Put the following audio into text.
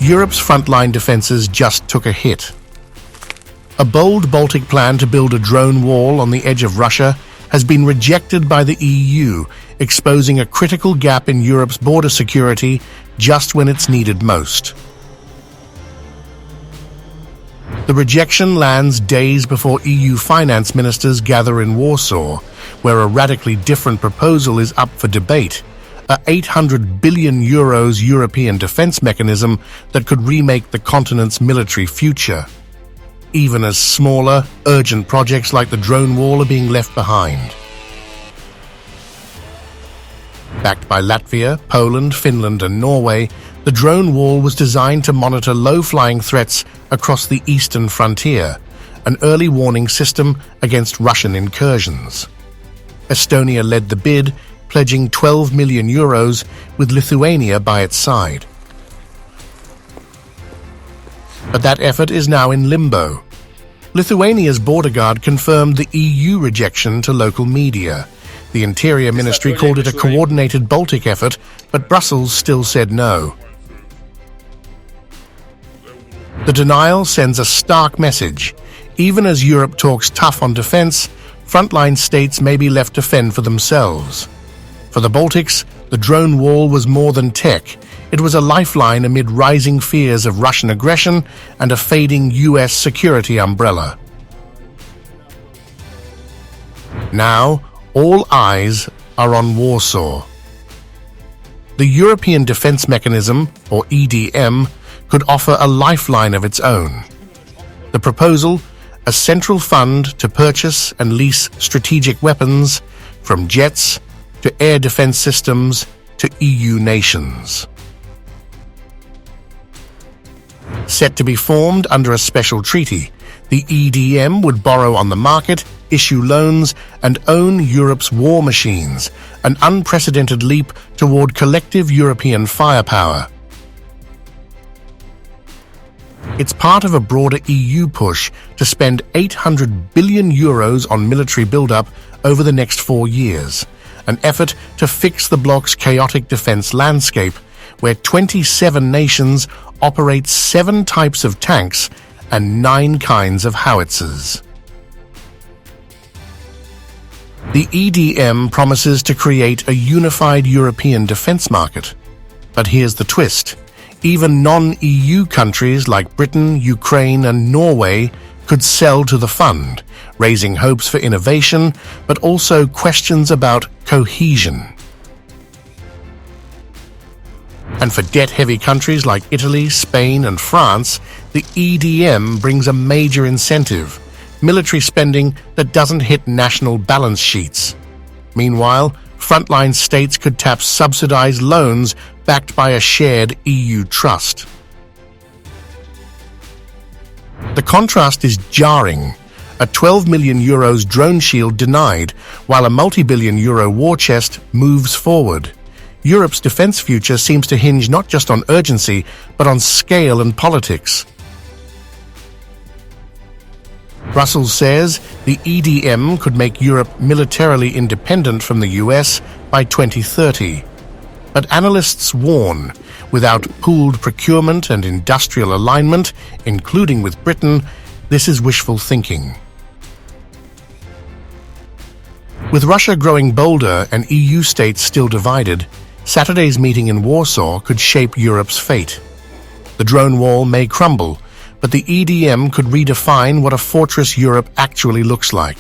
Europe's frontline defenses just took a hit. A bold Baltic plan to build a drone wall on the edge of Russia has been rejected by the EU, exposing a critical gap in Europe's border security just when it's needed most. The rejection lands days before EU finance ministers gather in Warsaw, where a radically different proposal is up for debate: a €800 billion European defense mechanism that could remake the continent's military future. Even as smaller, urgent projects like the drone wall are being left behind. Backed by Latvia, Poland, Finland and Norway, the drone wall was designed to monitor low-flying threats across the eastern frontier, an early warning system against Russian incursions. Estonia led the bid, pledging €12 million, with Lithuania by its side. But that effort is now in limbo. Lithuania's border guard confirmed the EU rejection to local media. The Interior Ministry called it a coordinated Baltic effort, but Brussels still said no. The denial sends a stark message. Even as Europe talks tough on defense, frontline states may be left to fend for themselves. For the Baltics, the drone wall was more than tech. It was a lifeline amid rising fears of Russian aggression and a fading US security umbrella. Now, all eyes are on Warsaw. The European Defence Mechanism, or EDM, could offer a lifeline of its own. The proposal: a central fund to purchase and lease strategic weapons, from jets to air defence systems to EU nations. Set to be formed under a special treaty, the EDM would borrow on the market, issue loans, and own Europe's war machines, an unprecedented leap toward collective European firepower. It's part of a broader EU push to spend €800 billion on military build-up over the next 4 years, an effort to fix the bloc's chaotic defence landscape, where 27 nations operate 7 types of tanks and 9 kinds of howitzers. The EDM promises to create a unified European defence market. But here's the twist. Even non-EU countries like Britain, Ukraine and Norway could sell to the fund, raising hopes for innovation, but also questions about cohesion. And for debt-heavy countries like Italy, Spain and France, the EDM brings a major incentive: military spending that doesn't hit national balance sheets. Meanwhile, frontline states could tap subsidized loans backed by a shared EU trust. The contrast is jarring. A €12 million drone shield denied, while a multi-billion euro war chest moves forward. Europe's defense future seems to hinge not just on urgency, but on scale and politics. Brussels says the EDM could make Europe militarily independent from the US by 2030. But analysts warn, without pooled procurement and industrial alignment, including with Britain, this is wishful thinking. With Russia growing bolder and EU states still divided, Saturday's meeting in Warsaw could shape Europe's fate. The drone wall may crumble, but the EDM could redefine what a fortress Europe actually looks like.